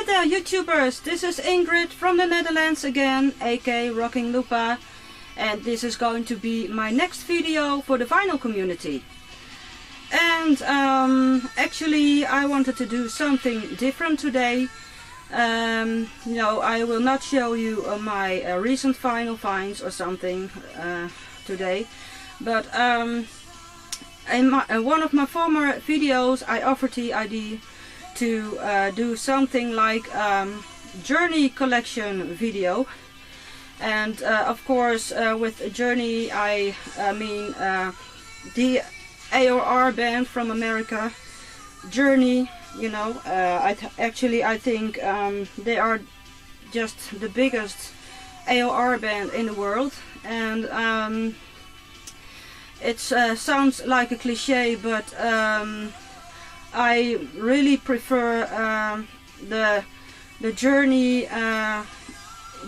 Hi there YouTubers, this is Ingrid from the Netherlands again, aka Rocking Lupa, and this is going to be my next video for the vinyl community. And actually I wanted to do something different today. No, I will not show you my recent vinyl finds or something today, but in one of my former videos I offered the idea to do something like journey collection video, and of course with journey I mean the AOR band from America, Journey. You know, I think they are just the biggest AOR band in the world, and it sounds like a cliche, but I really prefer the Journey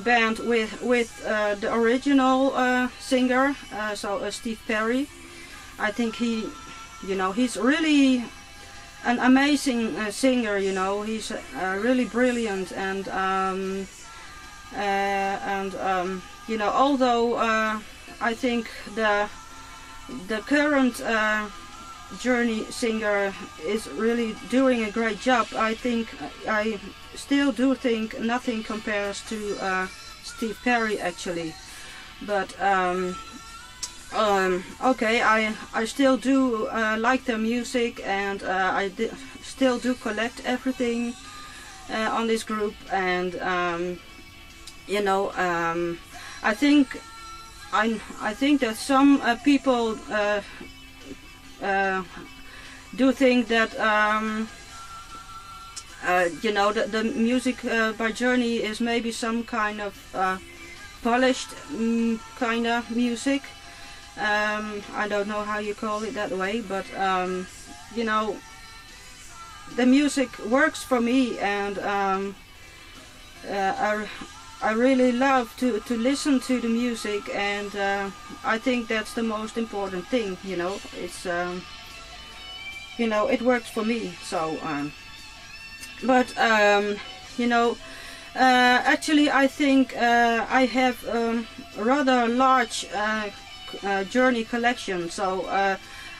band with the original singer, so Steve Perry. I think he's really an amazing singer. You know, he's really brilliant, and you know, although I think the current Journey singer is really doing a great job, I still do think nothing compares to Steve Perry actually. But okay, I still do like their music, and I still do collect everything on this group, and you know, I think that some people do think that you know, the music by Journey is maybe some kind of polished kind of music. I don't know how you call it that way, but you know, the music works for me, and I really love to listen to the music, and I think that's the most important thing. You know, it's you know, it works for me. So but you know, actually I think I have a rather large Journey collection, so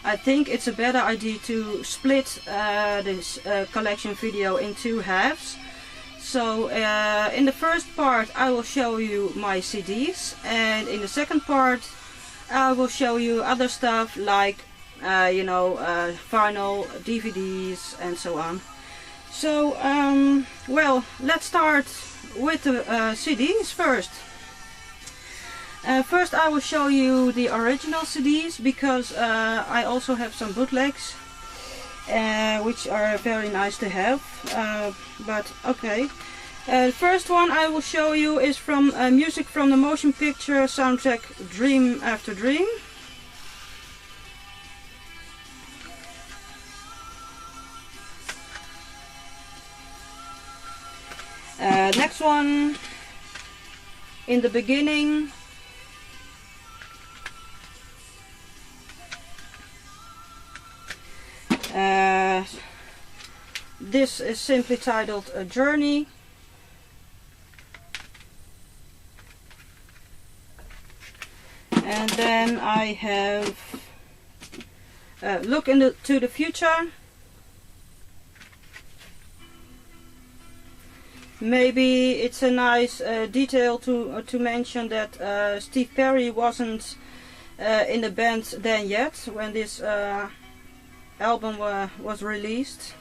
I think it's a better idea to split this collection video in two halves. So in the first part I will show you my CDs, and in the second part I will show you other stuff like you know, vinyl, DVDs and so on. So well, let's start with the CDs first. First I will show you the original CDs, because I also have some bootlegs which are very nice to have, but okay. The first one I will show you is from music from the motion picture soundtrack Dream After Dream. Next one, In the Beginning. This is simply titled A Journey. And then I have Look into the Future. Maybe it's a nice detail to mention that Steve Perry wasn't in the band then yet when this album was released.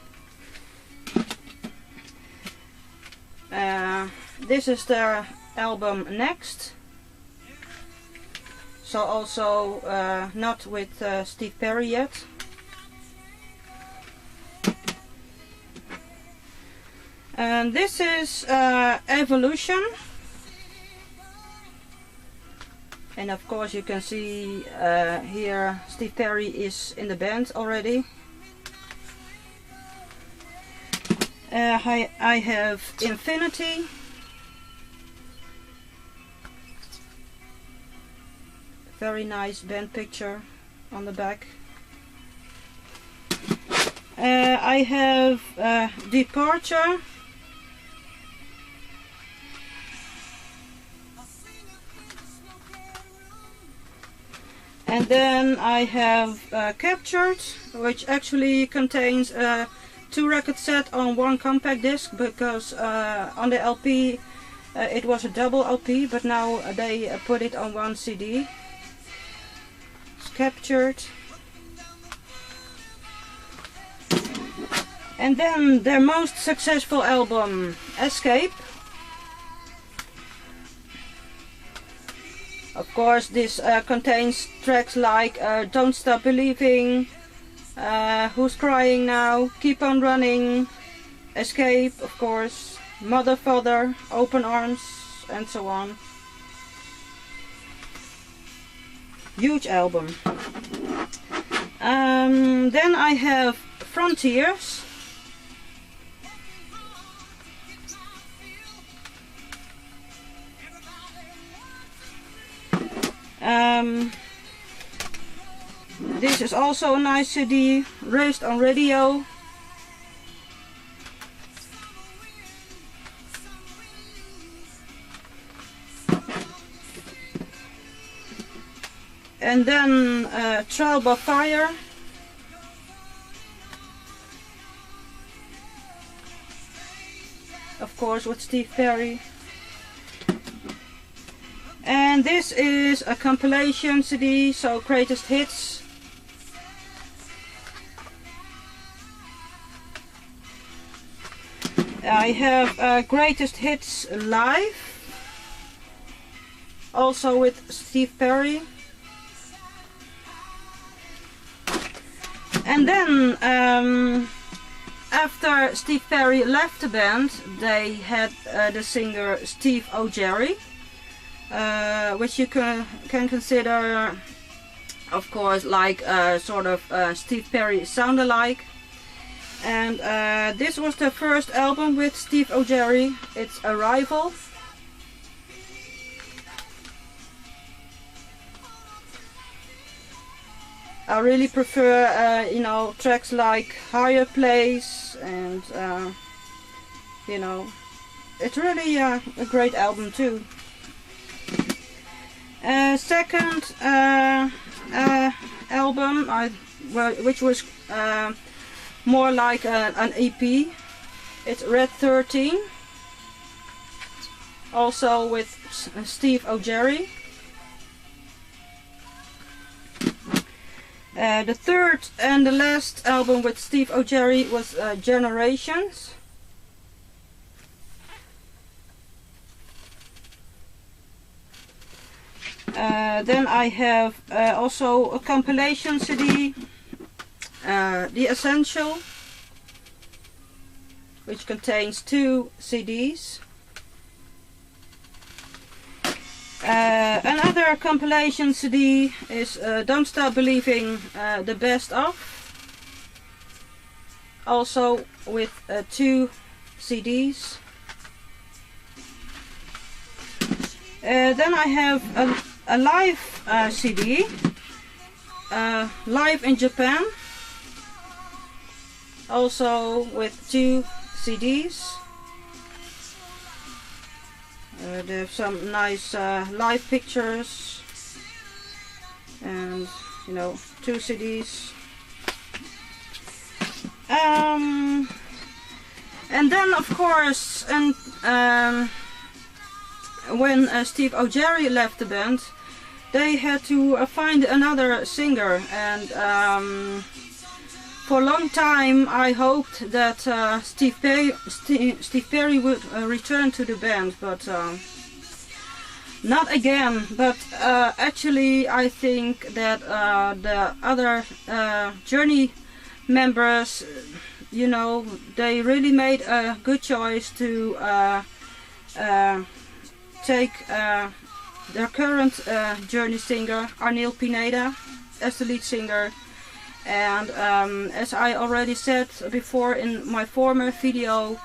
This is their album Next, so also not with Steve Perry yet. And this is Evolution, and of course you can see here Steve Perry is in the band already. I have Infinity, very nice band picture on the back. I have Departure, And then I have Captured, which actually contains a 2-record set on 1 compact disc, because on the LP it was a double LP, but now they put it on 1 CD. It's Captured. And then their most successful album, Escape. Of course, this contains tracks like Don't Stop Believing, Who's Crying Now, Keep on Running, Escape, of course, Mother, Father, Open Arms, and so on. Huge album. Then I have Frontiers. This is also a nice CD, Raised on Radio. And then Trial by Fire. Of course, with Steve Perry. And this is a compilation CD, so greatest hits. I have greatest hits live, also with Steve Perry. And then after Steve Perry left the band, they had the singer Steve O'Jerry, which you can consider, of course, like sort of Steve Perry sound-alike. And this was the first album with Steve O'Jerry. It's Arrival. I really prefer, you know, tracks like Higher Place, and you know, it's really a great album too. Second album, which was more like an EP. It's Red 13, also with Steve O'Jerry. The third and the last album with Steve O'Jerry was Generations. Then I have also a compilation CD, The Essential, which contains 2 CDs. Another compilation CD is Don't Stop Believing, the Best Of, also with 2 CDs. Then I have a live CD, Live in Japan, also with 2 CDs. They have some nice live pictures, and you know, 2 CDs. And then of course, and when Steve O'Jerry left the band, they had to find another singer, and for a long time I hoped that Steve Perry would return to the band, but not again. But actually I think that the other Journey members, you know, they really made a good choice to take their current Journey singer, Arnel Pineda, as the lead singer. And as I already said before in my former video,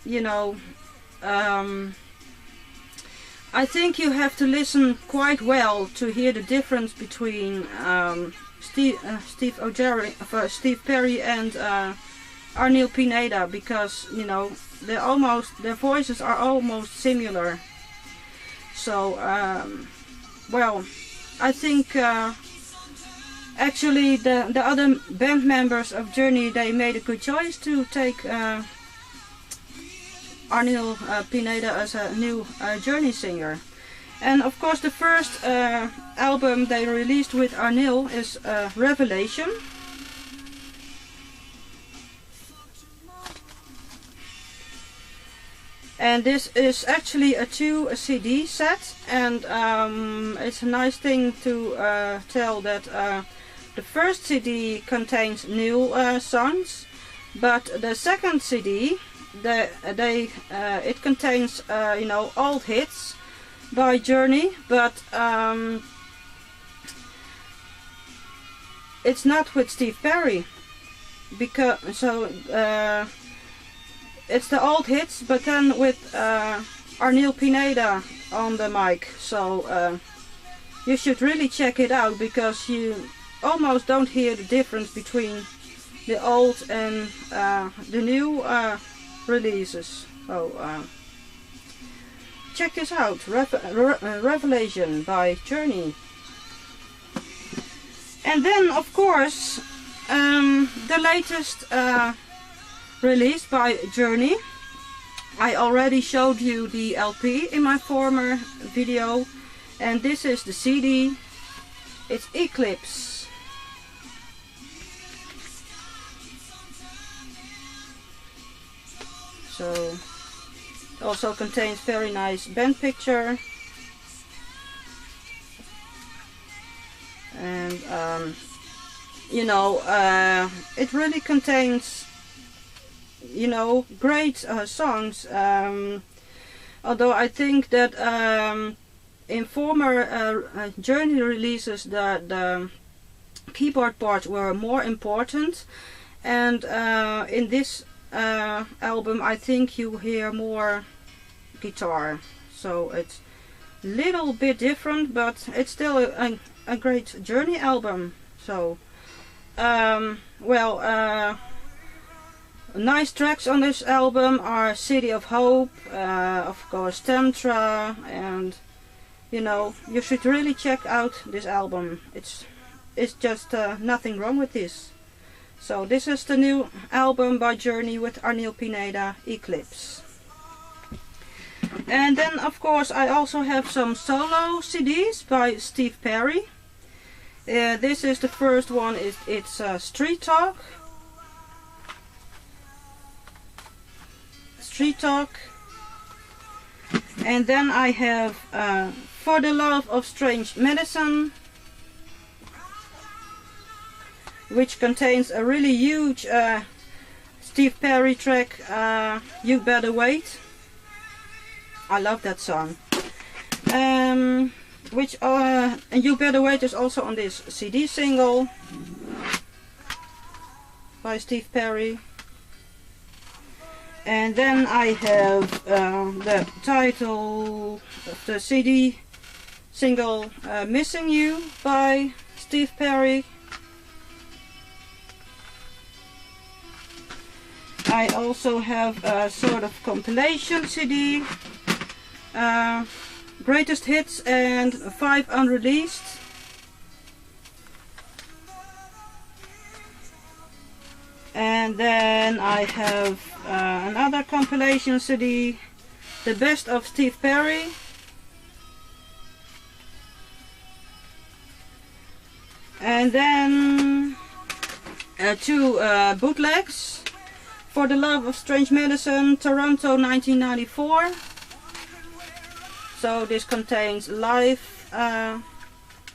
you know, I think you have to listen quite well to hear the difference between Steve Perry and Arnel Pineda, because you know, their voices are almost similar. So well, I think actually the other band members of Journey, they made a good choice to take Arnil Pineda as a new Journey singer. And of course the first album they released with Arnil is Revelation. And this is actually a 2 CD set, and it's a nice thing to tell that the first CD contains new songs, but the second CD it contains you know, old hits by Journey, but it's not with Steve Perry, because it's the old hits, but then with Arnil Pineda on the mic. So you should really check it out, because you almost don't hear the difference between the old and the new releases. So check this out, Revelation by Journey. And then of course the latest released by Journey. I already showed you the LP in my former video, and this is the CD. It's Eclipse. So it also contains very nice band picture, and you know, it really contains, you know, great songs, although I think that in former Journey releases the keyboard parts were more important, and in this album I think you hear more guitar, so it's a little bit different, but it's still a great Journey album. So well, nice tracks on this album are City of Hope, of course Tantra, and you know, you should really check out this album. It's just nothing wrong with this. So this is the new album by Journey with Arnil Pineda, Eclipse. And then of course I also have some solo CDs by Steve Perry. This is the first one, it's Street Talk. And then I have For the Love of Strange Medicine, which contains a really huge Steve Perry track, You Better Wait. I love that song. And You Better Wait is also on this CD single by Steve Perry. And then I have the title of the CD single, Missing You by Steve Perry. I also have a sort of compilation CD, Greatest Hits and 5 Unreleased. And then I have another compilation CD, The Best of Steve Perry. And then 2 bootlegs, For the Love of Strange Medicine, Toronto 1994. So this contains live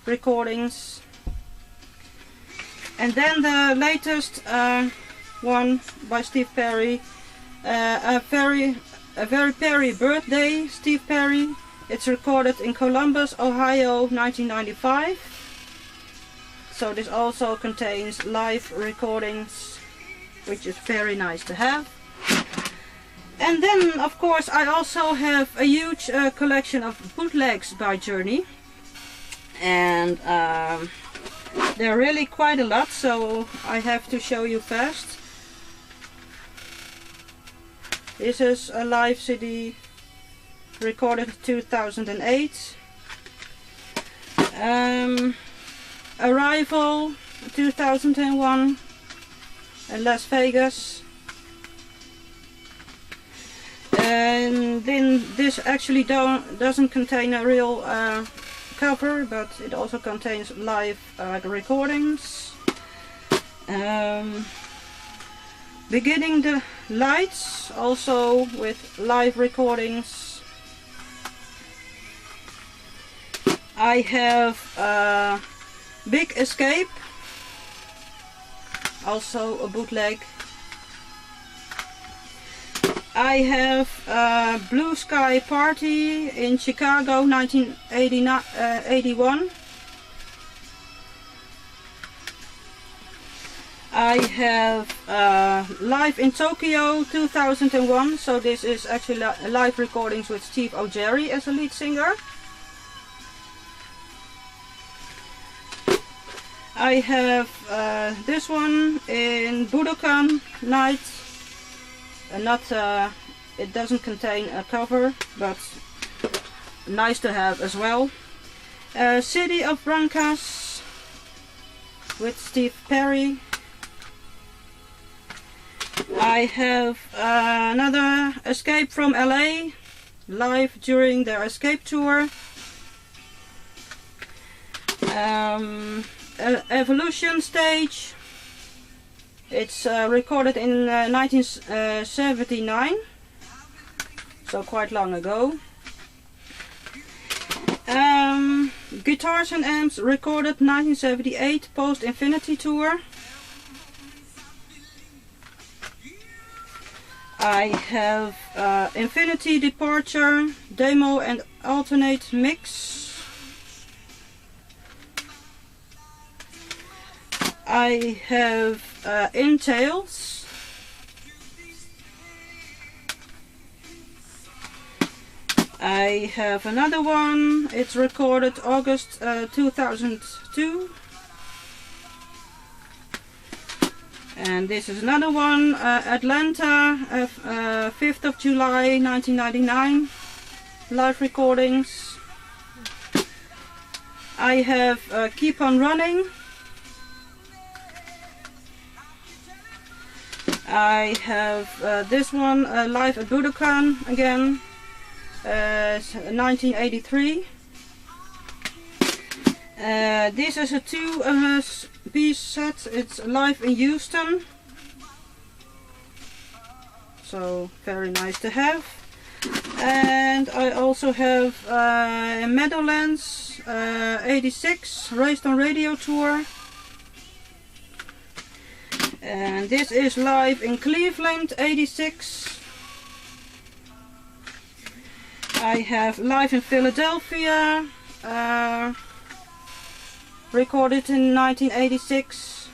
recordings. And then the latest one by Steve Perry, a very Perry birthday, Steve Perry. It's recorded in Columbus, Ohio, 1995. So this also contains live recordings, which is very nice to have. And then of course I also have a huge collection of bootlegs by Journey, and there are really quite a lot, so I have to show you fast. This is a live CD recorded in 2008. Arrival 2001 in Las Vegas. And then this actually doesn't contain a real cover, but it also contains live recordings. Beginning the Lights, also with live recordings. I have Big Escape, also a bootleg. I have Blue Sky Party in Chicago 1981. I have Live in Tokyo 2001, so this is actually live recordings with Steve O'Jerry as a lead singer. I have this one in Budokan Night. It doesn't contain a cover, but nice to have as well. City of Brancas with Steve Perry. I have another Escape from LA, live during their Escape tour. Evolution Stage. It's recorded in 1979, so quite long ago. Guitars and Amps recorded 1978 Post Infinity Tour. I have Infinity Departure Demo and Alternate Mix. I have Entails. I have another one. It's recorded August 2002. And this is another one, Atlanta, 5th of July 1999, live recordings. I have Keep on Running. I have this one, live at Budokan again, 1983. This is a two-piece set. It's live in Houston, so very nice to have. And I also have Meadowlands 86 Raised on Radio Tour. And this is live in Cleveland 86. I have live in Philadelphia, recorded in 1986.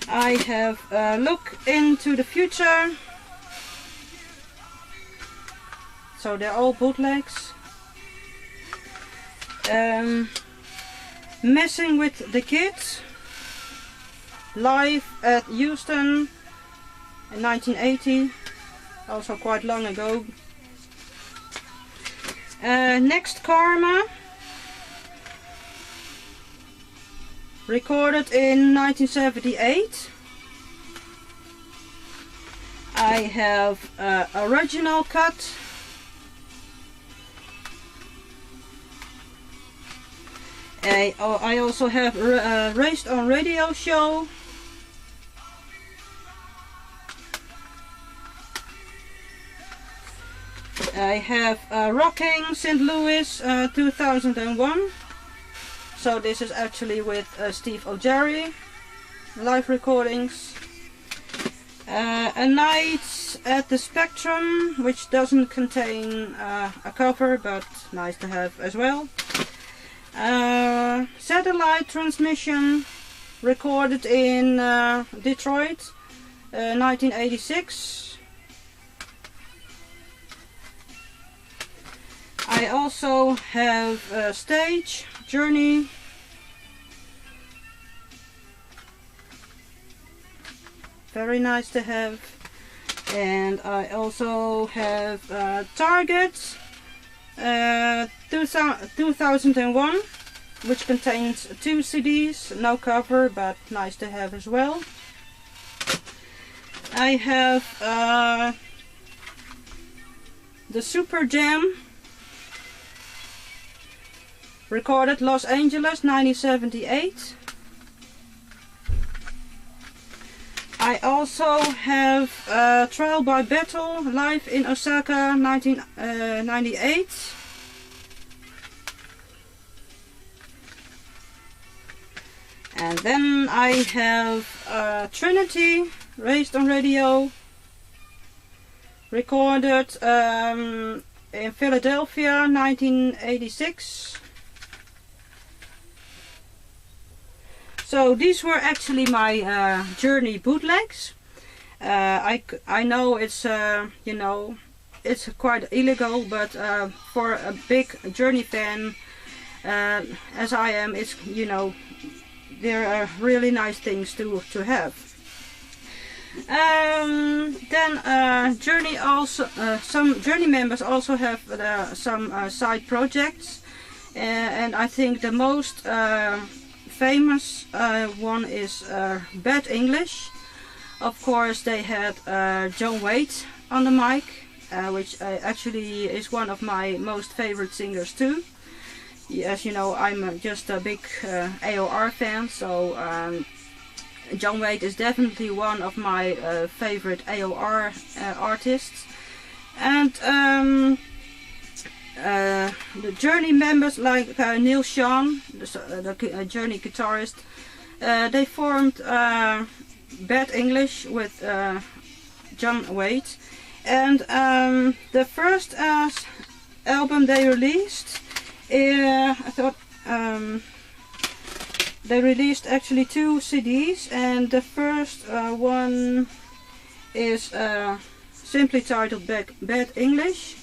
I have Look into the Future. So they're all bootlegs. Messing with the Kids, live at Houston in 1980, also quite long ago. Next Karma, recorded in 1978. I have original cut. I also have Raised on Radio show. I have Rocking St. Louis 2001. So this is actually with Steve O'Jerry, live recordings. A Night at the Spectrum, which doesn't contain a cover, but nice to have as well. Satellite Transmission, recorded in Detroit, 1986. I also have Stage Journey. Very nice to have. And I also have Target 2001, which contains 2 CDs, no cover, but nice to have as well. I have the Super Jam, recorded Los Angeles 1978. I also have Trial by Battle, live in Osaka 1998. And then I have Trinity, Raised on Radio, recorded in Philadelphia 1986. So these were actually my Journey bootlegs. I know it's you know, it's quite illegal, but for a big Journey fan as I am, it's, you know, there are really nice things to have. Then Journey also, some Journey members also have some side projects, and I think the most famous one is Bad English. Of course, they had John Waite on the mic, which actually is one of my most favorite singers too. As you know, I'm just a big AOR fan, so John Waite is definitely one of my favorite AOR artists. And the Journey members like Neil Sean, the Journey guitarist, they formed Bad English with John Waite. And the first album they released, I thought they released actually 2 CDs, and the first one is simply titled Bad English.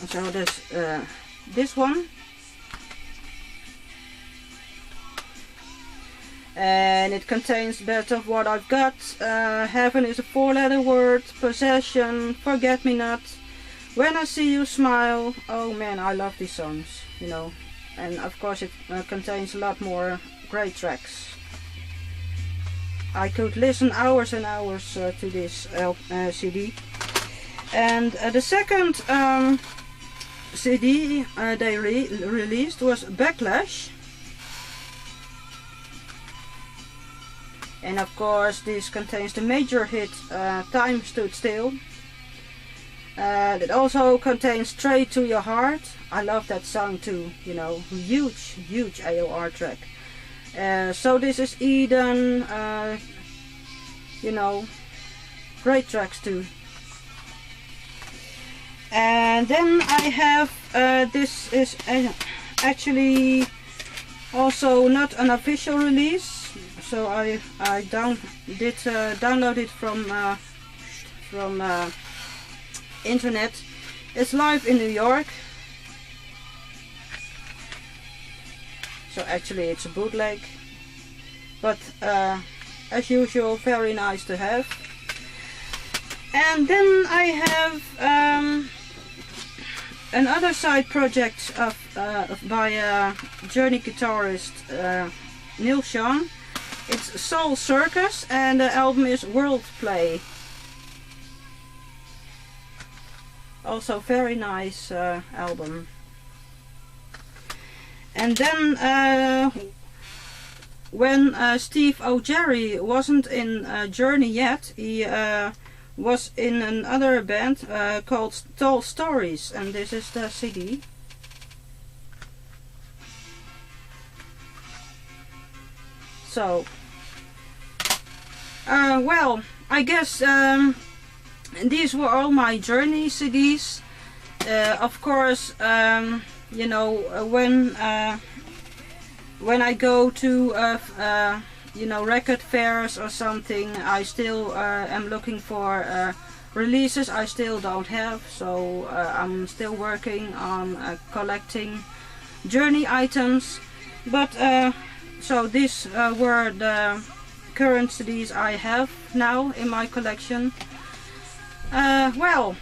So that's this one, and it contains Best of What I've Got, Heaven is a 4-letter word, Possession, Forget Me Not, When I See You Smile. Oh man, I love these songs, you know. And of course it contains a lot more great tracks. I could listen hours and hours to this CD. And the second CD they released was Backlash. And of course this contains the major hit Time Stood Still. It also contains Straight to Your Heart. I love that song too, you know, huge AOR track. So this is Eden, you know, great tracks too. And then I have, this is actually also not an official release, so I download it from internet. It's live in New York. So actually it's a bootleg, but as usual very nice to have. And then I have another side project by Journey guitarist Neil Sean. It's Soul Circus, and the album is World Play. Also very nice album. And then when Steve O'Jerry wasn't in Journey yet, he was in another band called Tall Stories, and this is the CD. So, well, I guess these were all my Journey CDs. Of course, you know, when I go to you know, record fairs or something, I still am looking for releases I still don't have, so I'm still working on collecting Journey items. But so these were the current CDs I have now in my collection. Well,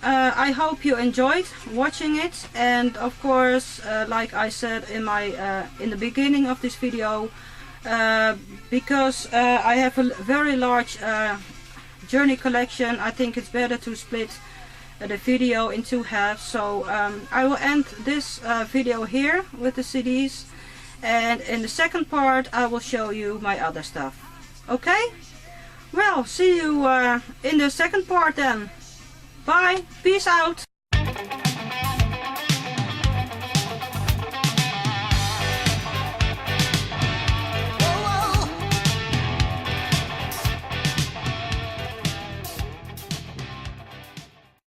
I hope you enjoyed watching it, and of course, like I said in the beginning of this video, because I have a very large journey collection, I think it's better to split the video in two halves. So I will end this video here with the CDs, and in the second part I will show you my other stuff. Okay? Well, see you in the second part then. Bye. Peace out.